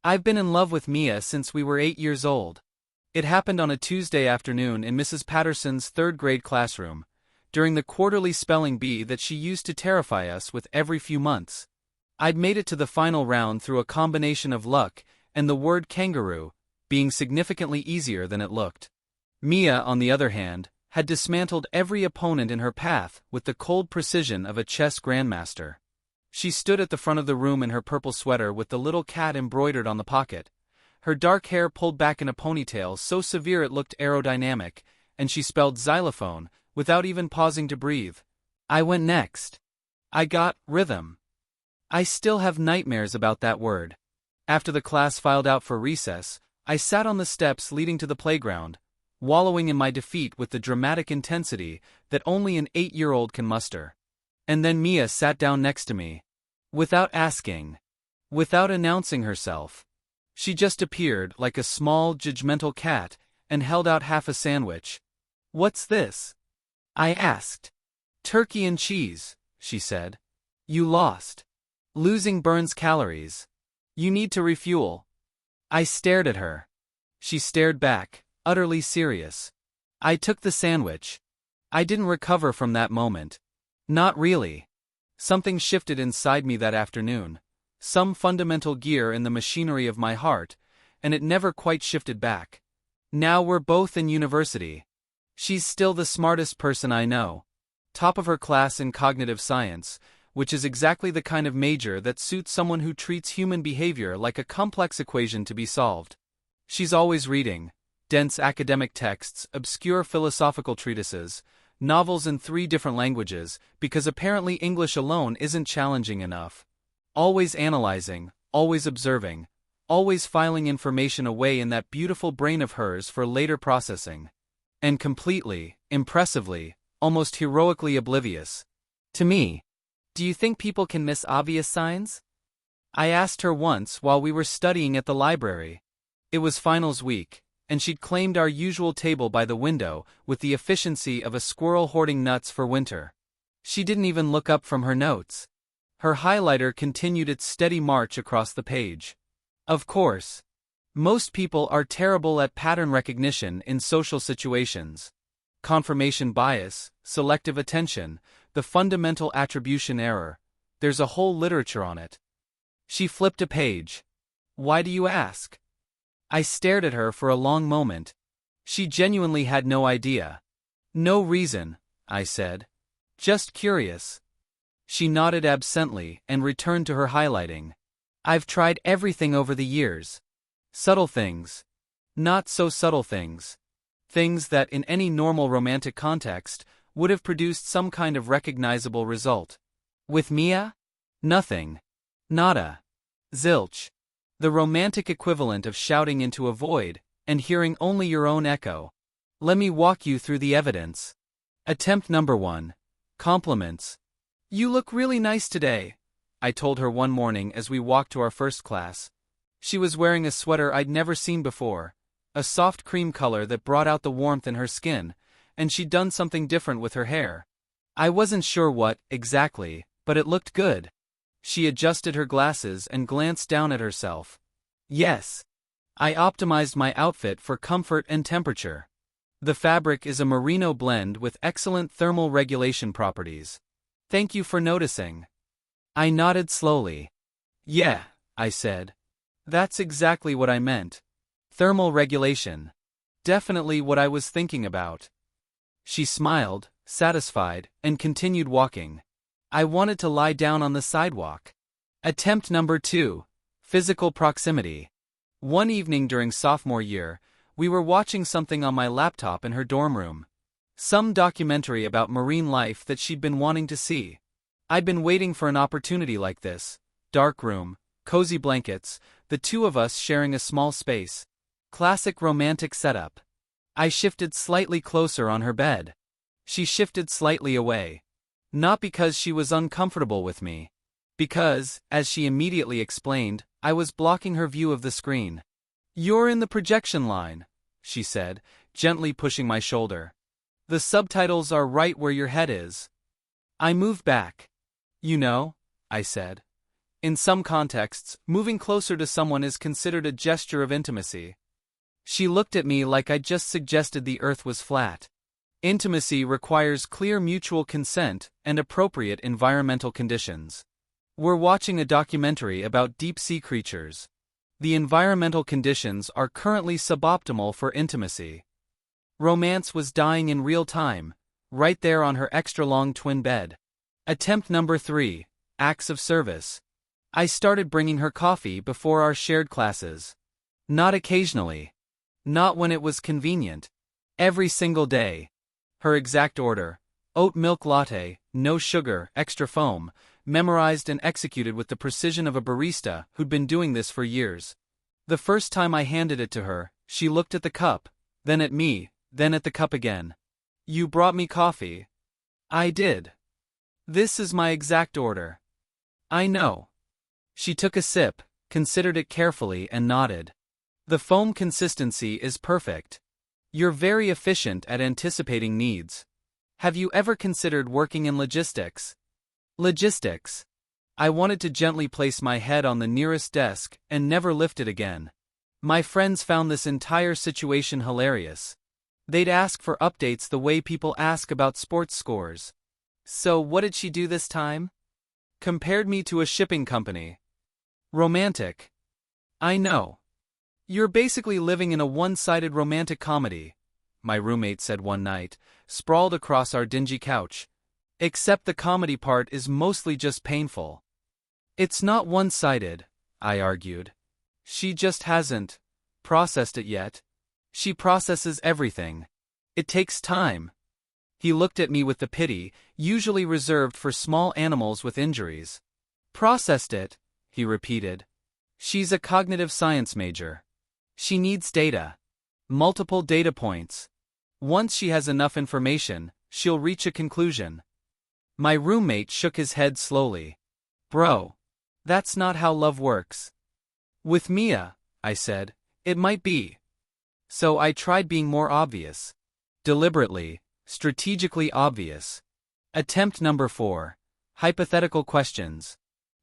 I've been in love with Mia since we were 8 years old. It happened on a Tuesday afternoon in Mrs. Patterson's third-grade classroom, during the quarterly spelling bee that she used to terrify us with every few months. I'd made it to the final round through a combination of luck and the word kangaroo being significantly easier than it looked. Mia, on the other hand, had dismantled every opponent in her path with the cold precision of a chess grandmaster. She stood at the front of the room in her purple sweater with the little cat embroidered on the pocket, her dark hair pulled back in a ponytail so severe it looked aerodynamic, and she spelled xylophone without even pausing to breathe. I went next. I got rhythm. I still have nightmares about that word. After the class filed out for recess, I sat on the steps leading to the playground, wallowing in my defeat with the dramatic intensity that only an 8-year-old can muster. And then Mia sat down next to me. Without asking. Without announcing herself. She just appeared like a small, judgmental cat and held out half a sandwich. "What's this?" I asked. "Turkey and cheese," she said. "You lost. Losing burns calories. You need to refuel." I stared at her. She stared back, utterly serious. I took the sandwich. I didn't recover from that moment. Not really. Something shifted inside me that afternoon, some fundamental gear in the machinery of my heart, and it never quite shifted back. Now we're both in university. She's still the smartest person I know. Top of her class in cognitive science, which is exactly the kind of major that suits someone who treats human behavior like a complex equation to be solved. She's always reading dense academic texts, obscure philosophical treatises, novels in 3 different languages, because apparently English alone isn't challenging enough. Always analyzing, always observing, always filing information away in that beautiful brain of hers for later processing. And completely, impressively, almost heroically oblivious to me. "Do you think people can miss obvious signs?" I asked her once while we were studying at the library. It was finals week, and she'd claimed our usual table by the window with the efficiency of a squirrel hoarding nuts for winter. She didn't even look up from her notes. Her highlighter continued its steady march across the page. Of course. Most people are terrible at pattern recognition in social situations. Confirmation bias, selective attention, the fundamental attribution error. There's a whole literature on it. She flipped a page. "Why do you ask?" I stared at her for a long moment. She genuinely had no idea. "No reason," I said. "Just curious." She nodded absently and returned to her highlighting. "I've tried everything over the years. Subtle things. Not so subtle things. Things that in any normal romantic context would have produced some kind of recognizable result. With Mia? Nothing. Nada. Zilch. The romantic equivalent of shouting into a void and hearing only your own echo. Let me walk you through the evidence. Attempt number 1. Compliments. "You look really nice today," I told her one morning as we walked to our first class. She was wearing a sweater I'd never seen before, a soft cream color that brought out the warmth in her skin, and she'd done something different with her hair. I wasn't sure what, exactly, but it looked good. She adjusted her glasses and glanced down at herself. Yes. I optimized my outfit for comfort and temperature. The fabric is a merino blend with excellent thermal regulation properties. Thank you for noticing. I nodded slowly. "Yeah," I said. "That's exactly what I meant. Thermal regulation. Definitely what I was thinking about." She smiled, satisfied, and continued walking. I wanted to lie down on the sidewalk. Attempt number 2. Physical proximity. One evening during sophomore year, we were watching something on my laptop in her dorm room. Some documentary about marine life that she'd been wanting to see. I'd been waiting for an opportunity like this. Dark room, cozy blankets, the 2 of us sharing a small space. Classic romantic setup. I shifted slightly closer on her bed. She shifted slightly away. Not because she was uncomfortable with me. Because, as she immediately explained, I was blocking her view of the screen. "You're in the projection line," she said, gently pushing my shoulder. "The subtitles are right where your head is." I moved back. "You know," I said. In some contexts, moving closer to someone is considered a gesture of intimacy. She looked at me like I'd just suggested the earth was flat. Intimacy requires clear mutual consent and appropriate environmental conditions. We're watching a documentary about deep-sea creatures. The environmental conditions are currently suboptimal for intimacy. Romance was dying in real time, right there on her extra-long twin bed. Attempt number 3, acts of service. I started bringing her coffee before our shared classes. Not occasionally. Not when it was convenient. Every single day. Her exact order: oat milk latte, no sugar, extra foam, memorized and executed with the precision of a barista who'd been doing this for years. The first time I handed it to her, she looked at the cup, then at me, then at the cup again. "You brought me coffee." "I did. This is my exact order." "I know." She took a sip, considered it carefully and nodded. "The foam consistency is perfect. You're very efficient at anticipating needs. Have you ever considered working in logistics?" "Logistics?" I wanted to gently place my head on the nearest desk and never lift it again. My friends found this entire situation hilarious. They'd ask for updates the way people ask about sports scores. "So what did she do this time?" Compared me to a shipping company. Romantic. "I know. You're basically living in a one-sided romantic comedy," my roommate said one night, sprawled across our dingy couch. "Except the comedy part is mostly just painful." "It's not one-sided," I argued. "She just hasn't processed it yet." "She processes everything. It takes time." He looked at me with the pity, usually reserved for small animals with injuries. "Processed it," he repeated. "She's a cognitive science major. She needs data. Multiple data points. Once she has enough information, she'll reach a conclusion." My roommate shook his head slowly. "Bro, that's not how love works." "With Mia," I said, "it might be." So I tried being more obvious. Deliberately, strategically obvious. Attempt number 4. Hypothetical questions.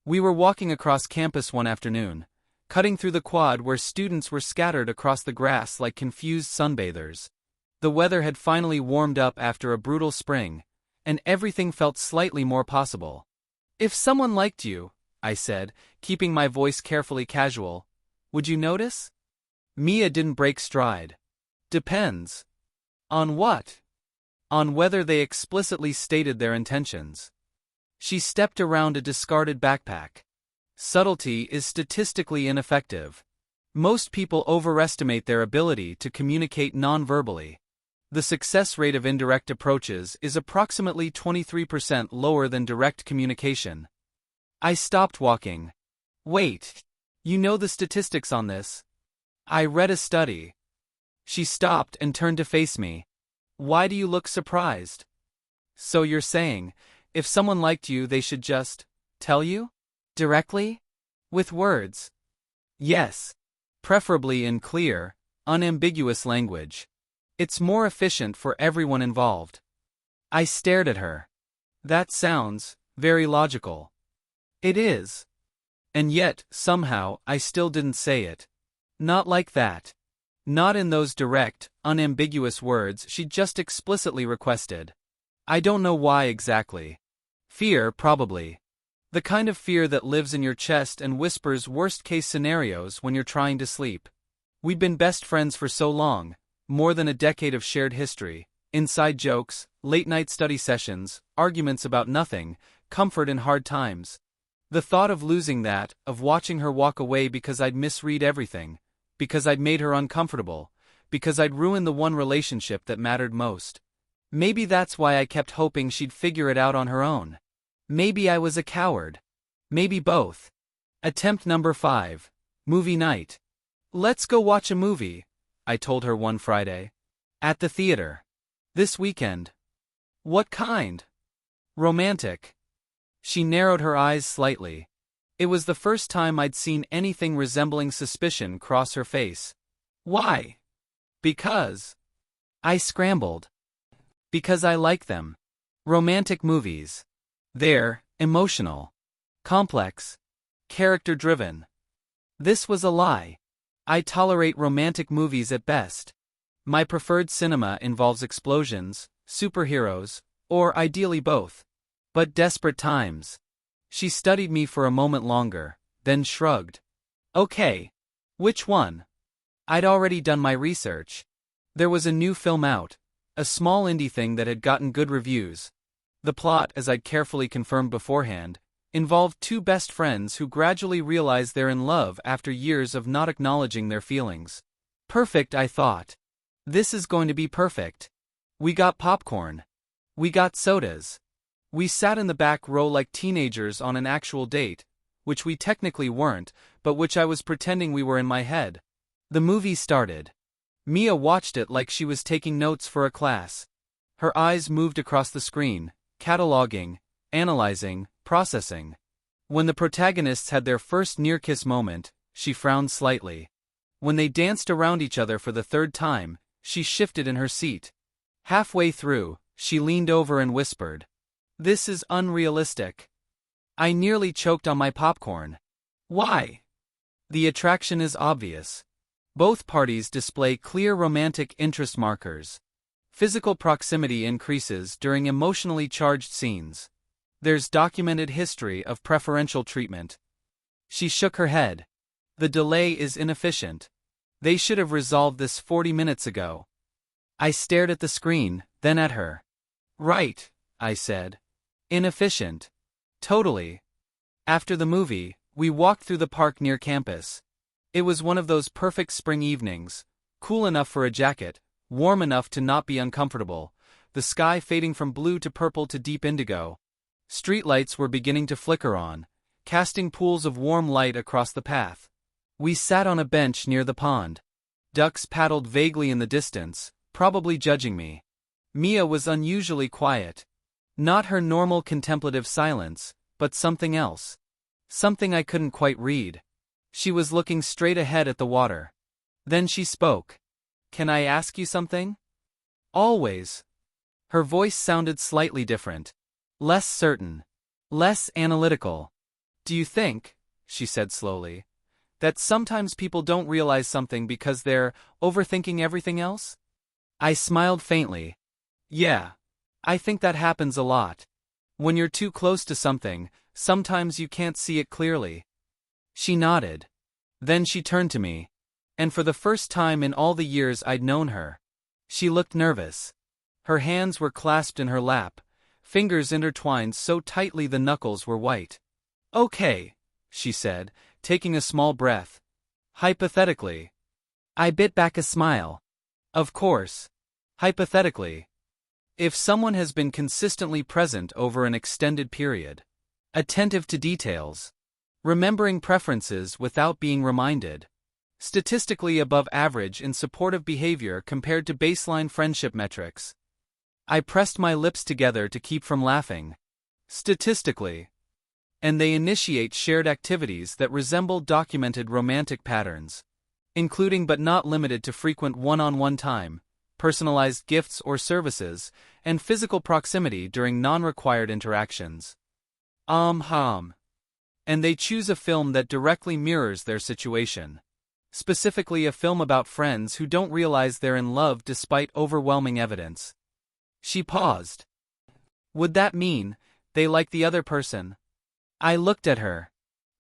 We were walking across campus one afternoon, cutting through the quad where students were scattered across the grass like confused sunbathers. The weather had finally warmed up after a brutal spring, and everything felt slightly more possible. "If someone liked you," I said, keeping my voice carefully casual, "would you notice?" Mia didn't break stride. "Depends." "On what?" "On whether they explicitly stated their intentions." She stepped around a discarded backpack. Subtlety is statistically ineffective. Most people overestimate their ability to communicate non-verbally. The success rate of indirect approaches is approximately 23% lower than direct communication. I stopped walking. "Wait. You know the statistics on this?" "I read a study." She stopped and turned to face me. "Why do you look surprised?" "So you're saying, if someone liked you they should just tell you? Directly? With words?" "Yes. Preferably in clear, unambiguous language. It's more efficient for everyone involved." I stared at her. "That sounds very logical." "It is." And yet, somehow, I still didn't say it. Not like that. Not in those direct, unambiguous words she just explicitly requested. I don't know why exactly. Fear, probably. The kind of fear that lives in your chest and whispers worst-case scenarios when you're trying to sleep. We'd been best friends for so long, more than a decade of shared history, inside jokes, late-night study sessions, arguments about nothing, comfort in hard times. The thought of losing that, of watching her walk away because I'd misread everything, because I'd made her uncomfortable, because I'd ruined the one relationship that mattered most. Maybe that's why I kept hoping she'd figure it out on her own. Maybe I was a coward. Maybe both. Attempt number 5. Movie night. "Let's go watch a movie," I told her one Friday. "At the theater. This weekend." "What kind?" "Romantic." She narrowed her eyes slightly. It was the first time I'd seen anything resembling suspicion cross her face. "Why?" "Because." I scrambled. "Because I like them. Romantic movies. They're emotional. Complex. character-driven. This was a lie. I tolerate romantic movies at best. My preferred cinema involves explosions, superheroes, or ideally both. But desperate times. She studied me for a moment longer, then shrugged. Okay. Which one? I'd already done my research. There was a new film out, a small indie thing that had gotten good reviews. The plot, as I'd carefully confirmed beforehand, involved two best friends who gradually realize they're in love after years of not acknowledging their feelings. Perfect, I thought. This is going to be perfect. We got popcorn. We got sodas. We sat in the back row like teenagers on an actual date, which we technically weren't, but which I was pretending we were in my head. The movie started. Mia watched it like she was taking notes for a class. Her eyes moved across the screen, cataloging, analyzing, processing. When the protagonists had their first near-kiss moment, she frowned slightly. When they danced around each other for the third time, she shifted in her seat. Halfway through, she leaned over and whispered, "This is unrealistic." I nearly choked on my popcorn. Why? The attraction is obvious. Both parties display clear romantic interest markers. Physical proximity increases during emotionally charged scenes. There's documented history of preferential treatment. She shook her head. The delay is inefficient. They should have resolved this 40 minutes ago. I stared at the screen, then at her. Right, I said. Inefficient. Totally. After the movie, we walked through the park near campus. It was one of those perfect spring evenings, cool enough for a jacket, warm enough to not be uncomfortable, the sky fading from blue to purple to deep indigo. Streetlights were beginning to flicker on, casting pools of warm light across the path. We sat on a bench near the pond. Ducks paddled vaguely in the distance, probably judging me. Mia was unusually quiet. Not her normal contemplative silence, but something else. Something I couldn't quite read. She was looking straight ahead at the water. Then she spoke. "Can I ask you something?" "Always." Her voice sounded slightly different. Less certain. Less analytical. "Do you think," she said slowly, "that sometimes people don't realize something because they're overthinking everything else?" I smiled faintly. "Yeah. I think that happens a lot. When you're too close to something, sometimes you can't see it clearly." She nodded. Then she turned to me. And for the first time in all the years I'd known her, she looked nervous. Her hands were clasped in her lap, fingers intertwined so tightly the knuckles were white. "Okay," she said, taking a small breath. "Hypothetically." I bit back a smile. "Of course. Hypothetically. If someone has been consistently present over an extended period, attentive to details, remembering preferences without being reminded, statistically above average in supportive behavior compared to baseline friendship metrics." I pressed my lips together to keep from laughing. Statistically. And they initiate shared activities that resemble documented romantic patterns, including but not limited to frequent one-on-one time, personalized gifts or services, and physical proximity during non-required interactions. And they choose a film that directly mirrors their situation. Specifically a film about friends who don't realize they're in love despite overwhelming evidence. She paused. "Would that mean they like the other person?" I looked at her.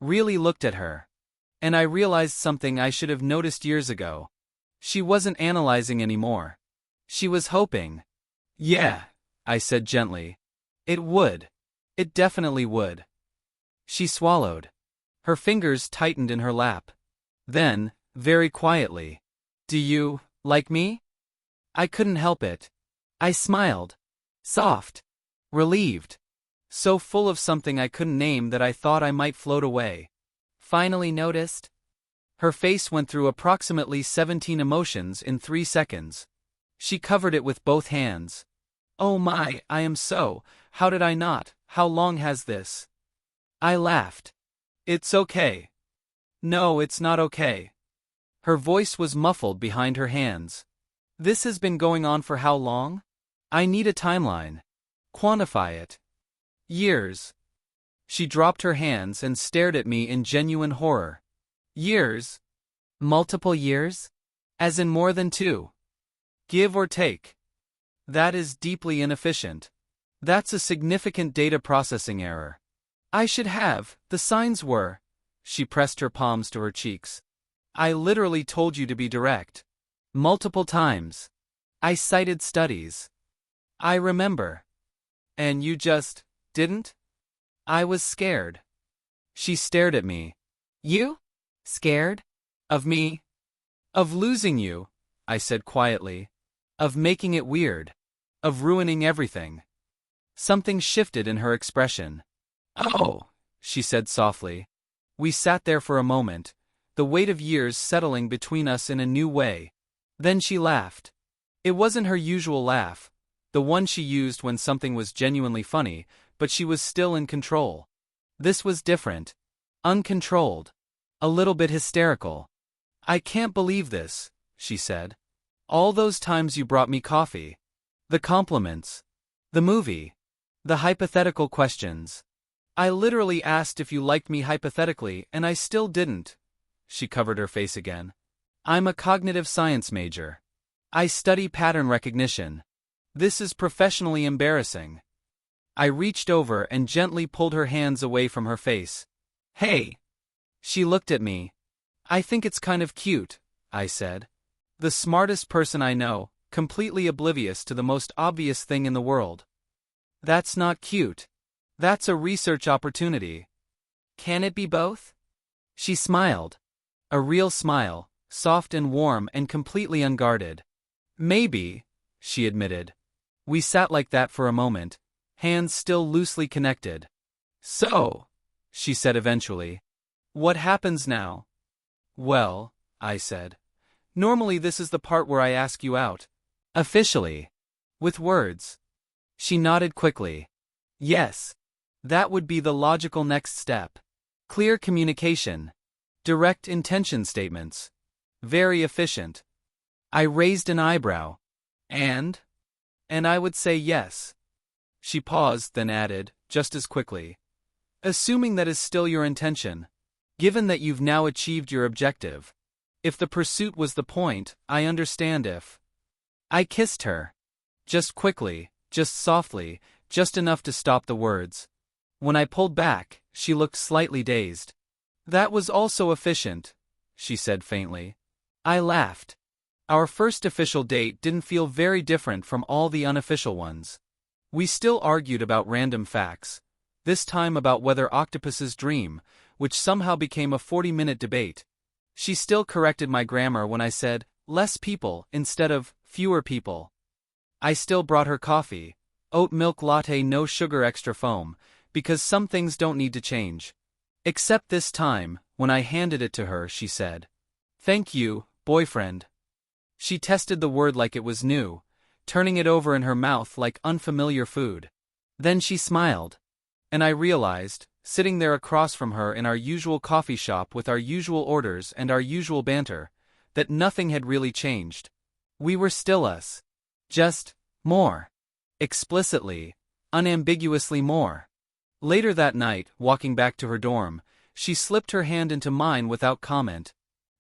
Really looked at her. And I realized something I should have noticed years ago. She wasn't analyzing anymore. She was hoping. "Yeah," I said gently. "It would. It definitely would." She swallowed. Her fingers tightened in her lap. Then, very quietly, "Do you like me?" I couldn't help it. I smiled. Soft. Relieved. So full of something I couldn't name that I thought I might float away. "Finally noticed?" Her face went through approximately 17 emotions in 3 seconds. She covered it with both hands. "Oh my, I am so, how did I not, how long has this?" I laughed. "It's okay." "No, it's not okay." Her voice was muffled behind her hands. "This has been going on for how long? I need a timeline. Quantify it." "Years." She dropped her hands and stared at me in genuine horror. Years? Multiple years? As in more than 2? Give or take. That is deeply inefficient. That's a significant data processing error. I should have, the signs were. She pressed her palms to her cheeks. I literally told you to be direct. Multiple times. I cited studies. I remember. And you just didn't? I was scared. She stared at me. You? Scared? Of me? Of losing you, I said quietly. Of making it weird. Of ruining everything. Something shifted in her expression. Oh, she said softly. We sat there for a moment, the weight of years settling between us in a new way. Then she laughed. It wasn't her usual laugh, the one she used when something was genuinely funny, but she was still in control. This was different. Uncontrolled. A little bit hysterical. I can't believe this, she said. All those times you brought me coffee. The compliments. The movie. The hypothetical questions. I literally asked if you liked me hypothetically and I still didn't. She covered her face again. I'm a cognitive science major. I study pattern recognition. This is professionally embarrassing. I reached over and gently pulled her hands away from her face. Hey! She looked at me. I think it's kind of cute, I said. The smartest person I know, completely oblivious to the most obvious thing in the world. That's not cute. That's a research opportunity. Can it be both? She smiled. A real smile, soft and warm and completely unguarded. Maybe, she admitted. We sat like that for a moment, hands still loosely connected. So, she said eventually. What happens now? Well, I said. Normally this is the part where I ask you out. Officially. With words. She nodded quickly. Yes. That would be the logical next step. Clear communication. Direct intention statements. Very efficient. I raised an eyebrow. And I would say yes. She paused, then added, just as quickly. Assuming that is still your intention. Given that you've now achieved your objective. If the pursuit was the point, I understand if. I kissed her. Just quickly, just softly, just enough to stop the words. When I pulled back, she looked slightly dazed. That was also efficient, she said faintly. I laughed. Our first official date didn't feel very different from all the unofficial ones. We still argued about random facts, this time about whether octopuses dream, which somehow became a 40-minute debate. She still corrected my grammar when I said, less people instead of fewer people. I still brought her coffee, oat milk latte, no sugar, extra foam, because some things don't need to change. Except this time, when I handed it to her, she said, "Thank you, boyfriend." She tested the word like it was new, turning it over in her mouth like unfamiliar food. Then she smiled. And I realized, sitting there across from her in our usual coffee shop with our usual orders and our usual banter, that nothing had really changed. We were still us. Just more. Explicitly, unambiguously more. Later that night, walking back to her dorm, she slipped her hand into mine without comment.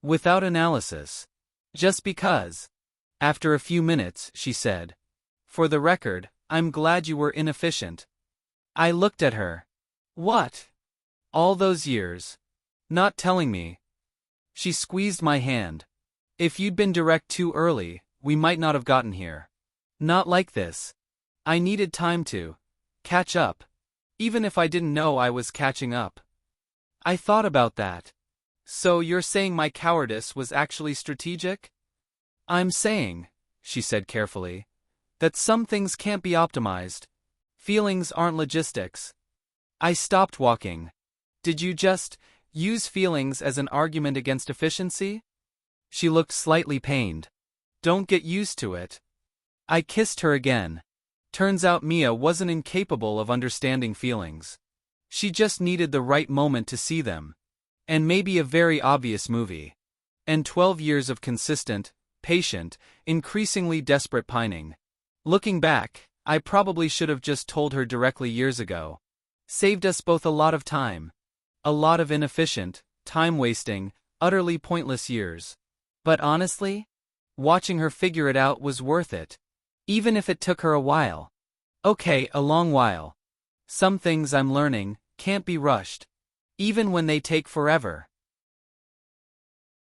Without analysis. Just because. After a few minutes, she said, "For the record, I'm glad you were inefficient." I looked at her. What? All those years. Not telling me. She squeezed my hand. If you'd been direct too early, we might not have gotten here. Not like this. I needed time to catch up. Even if I didn't know I was catching up. I thought about that. So you're saying my cowardice was actually strategic? I'm saying, she said carefully, that some things can't be optimized. Feelings aren't logistics. I stopped walking. Did you just use feelings as an argument against efficiency? She looked slightly pained. Don't get used to it. I kissed her again. Turns out Mia wasn't incapable of understanding feelings. She just needed the right moment to see them. And maybe a very obvious movie. And 12 years of consistent, patient, increasingly desperate pining. Looking back, I probably should have just told her directly years ago. Saved us both a lot of time. A lot of inefficient, time-wasting, utterly pointless years. But honestly, watching her figure it out was worth it. Even if it took her a while. Okay, a long while. Some things I'm learning can't be rushed. Even when they take forever.